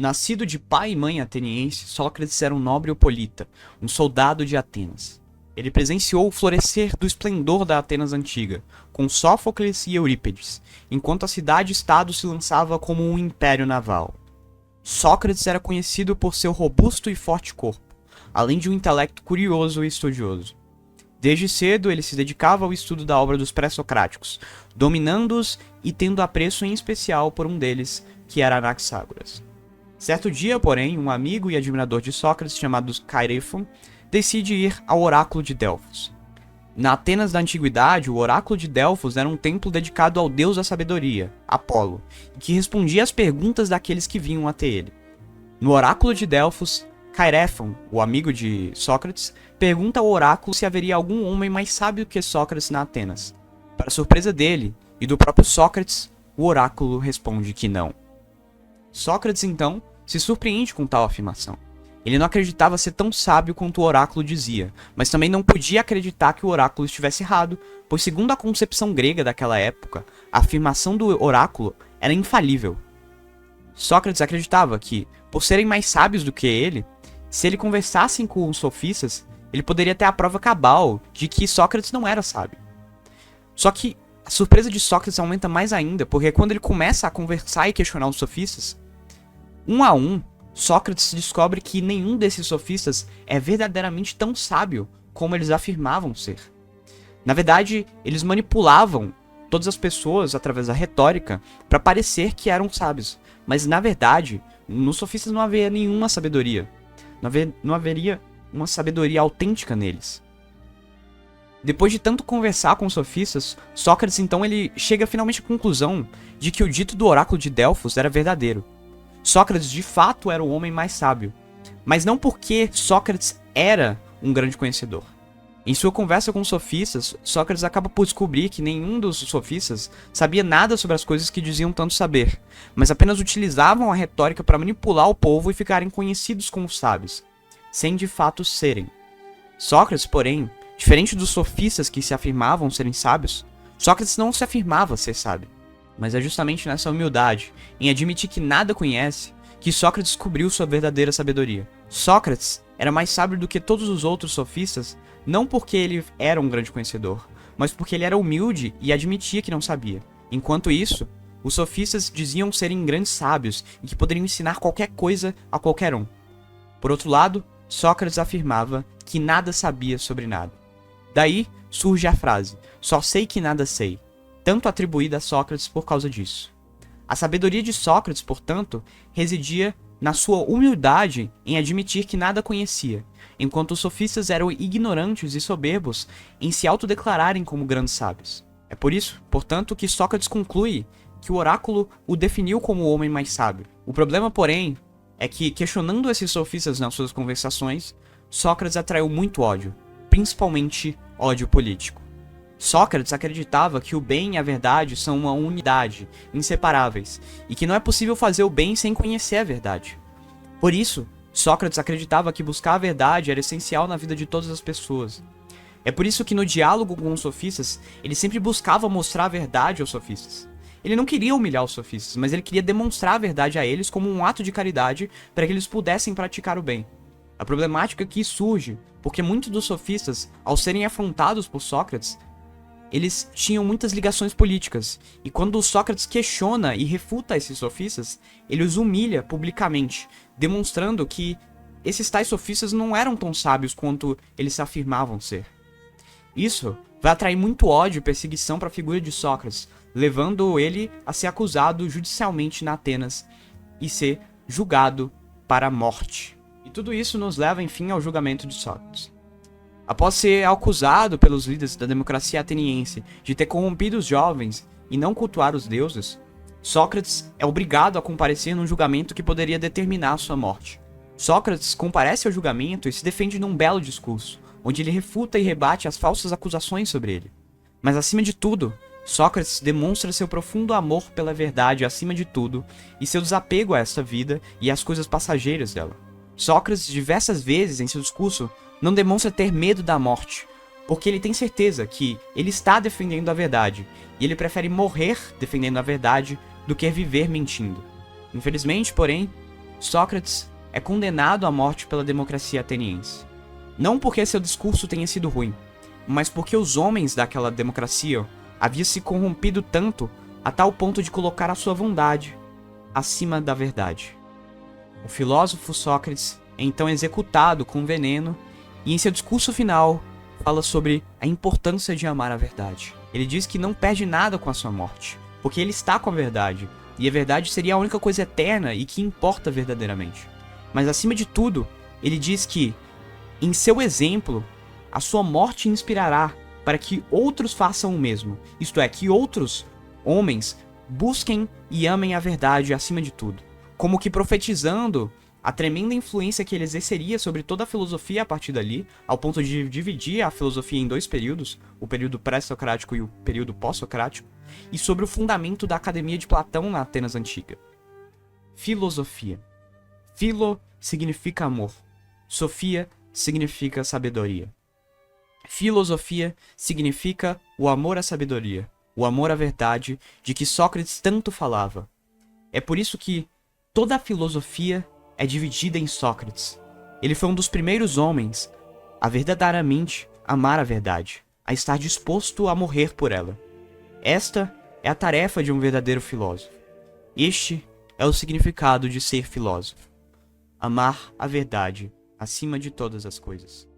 Nascido de pai e mãe ateniense, Sócrates era um nobre opolita, um soldado de Atenas. Ele presenciou o florescer do esplendor da Atenas antiga, com Sófocles e Eurípides, enquanto a cidade-estado se lançava como um império naval. Sócrates era conhecido por seu robusto e forte corpo, além de um intelecto curioso e estudioso. Desde cedo ele se dedicava ao estudo da obra dos pré-socráticos, dominando-os e tendo apreço em especial por um deles, que era Anaxágoras. Certo dia, porém, um amigo e admirador de Sócrates chamado Caerefon decide ir ao oráculo de Delfos. Na Atenas da antiguidade, o oráculo de Delfos era um templo dedicado ao deus da sabedoria, Apolo, e que respondia às perguntas daqueles que vinham até ele. No oráculo de Delfos, Caerefon, o amigo de Sócrates, pergunta ao oráculo se haveria algum homem mais sábio que Sócrates na Atenas. Para surpresa dele e do próprio Sócrates, o oráculo responde que não. Sócrates, então, se surpreende com tal afirmação. Ele não acreditava ser tão sábio quanto o oráculo dizia, mas também não podia acreditar que o oráculo estivesse errado, pois segundo a concepção grega daquela época, a afirmação do oráculo era infalível. Sócrates acreditava que, por serem mais sábios do que ele, se ele conversasse com os sofistas, ele poderia ter a prova cabal de que Sócrates não era sábio. Só que a surpresa de Sócrates aumenta mais ainda, porque quando ele começa a conversar e questionar os sofistas, um a um, Sócrates descobre que nenhum desses sofistas é verdadeiramente tão sábio como eles afirmavam ser. Na verdade, eles manipulavam todas as pessoas através da retórica para parecer que eram sábios, mas na verdade, nos sofistas não havia nenhuma sabedoria. Não haveria uma sabedoria autêntica neles. Depois de tanto conversar com os sofistas, Sócrates então ele chega finalmente à conclusão de que o dito do oráculo de Delfos era verdadeiro. Sócrates de fato era o homem mais sábio, mas não porque Sócrates era um grande conhecedor. Em sua conversa com os sofistas, Sócrates acaba por descobrir que nenhum dos sofistas sabia nada sobre as coisas que diziam tanto saber, mas apenas utilizavam a retórica para manipular o povo e ficarem conhecidos como sábios, sem de fato serem. Sócrates, porém, diferente dos sofistas que se afirmavam serem sábios, Sócrates não se afirmava ser sábio. Mas é justamente nessa humildade, em admitir que nada conhece, que Sócrates descobriu sua verdadeira sabedoria. Sócrates era mais sábio do que todos os outros sofistas, não porque ele era um grande conhecedor, mas porque ele era humilde e admitia que não sabia. Enquanto isso, os sofistas diziam serem grandes sábios e que poderiam ensinar qualquer coisa a qualquer um. Por outro lado, Sócrates afirmava que nada sabia sobre nada. Daí surge a frase, só sei que nada sei, tanto atribuída a Sócrates por causa disso. A sabedoria de Sócrates, portanto, residia na sua humildade em admitir que nada conhecia, enquanto os sofistas eram ignorantes e soberbos em se autodeclararem como grandes sábios. É por isso, portanto, que Sócrates conclui que o oráculo o definiu como o homem mais sábio. O problema, porém, é que, questionando esses sofistas nas suas conversações, Sócrates atraiu muito ódio, principalmente ódio político. Sócrates acreditava que o bem e a verdade são uma unidade, inseparáveis, e que não é possível fazer o bem sem conhecer a verdade. Por isso, Sócrates acreditava que buscar a verdade era essencial na vida de todas as pessoas. É por isso que no diálogo com os sofistas, ele sempre buscava mostrar a verdade aos sofistas. Ele não queria humilhar os sofistas, mas ele queria demonstrar a verdade a eles como um ato de caridade para que eles pudessem praticar o bem. A problemática aqui surge porque muitos dos sofistas, ao serem afrontados por Sócrates, eles tinham muitas ligações políticas, e quando Sócrates questiona e refuta esses sofistas, ele os humilha publicamente, demonstrando que esses tais sofistas não eram tão sábios quanto eles se afirmavam ser. Isso vai atrair muito ódio e perseguição para a figura de Sócrates, levando ele a ser acusado judicialmente na Atenas e ser julgado para a morte. E tudo isso nos leva, enfim, ao julgamento de Sócrates. Após ser acusado pelos líderes da democracia ateniense de ter corrompido os jovens e não cultuar os deuses, Sócrates é obrigado a comparecer num julgamento que poderia determinar a sua morte. Sócrates comparece ao julgamento e se defende num belo discurso, onde ele refuta e rebate as falsas acusações sobre ele. Mas acima de tudo, Sócrates demonstra seu profundo amor pela verdade acima de tudo e seu desapego a esta vida e às coisas passageiras dela. Sócrates, diversas vezes em seu discurso, não demonstra ter medo da morte, porque ele tem certeza que ele está defendendo a verdade, e ele prefere morrer defendendo a verdade do que viver mentindo. Infelizmente, porém, Sócrates é condenado à morte pela democracia ateniense. Não porque seu discurso tenha sido ruim, mas porque os homens daquela democracia haviam se corrompido tanto a tal ponto de colocar a sua vontade acima da verdade. O filósofo Sócrates é então executado com veneno e em seu discurso final fala sobre a importância de amar a verdade. Ele diz que não perde nada com a sua morte, porque ele está com a verdade, e a verdade seria a única coisa eterna e que importa verdadeiramente. Mas acima de tudo, ele diz que, em seu exemplo, a sua morte inspirará para que outros façam o mesmo, isto é, que outros homens busquem e amem a verdade acima de tudo, como que profetizando a tremenda influência que ele exerceria sobre toda a filosofia a partir dali, ao ponto de dividir a filosofia em dois períodos, o período pré-socrático e o período pós-socrático, e sobre o fundamento da Academia de Platão na Atenas Antiga. Filosofia. Philo significa amor. Sofia significa sabedoria. Filosofia significa o amor à sabedoria, o amor à verdade de que Sócrates tanto falava. É por isso que toda a filosofia é dividida em Sócrates. Ele foi um dos primeiros homens a verdadeiramente amar a verdade, a estar disposto a morrer por ela. Esta é a tarefa de um verdadeiro filósofo. Este é o significado de ser filósofo. Amar a verdade acima de todas as coisas.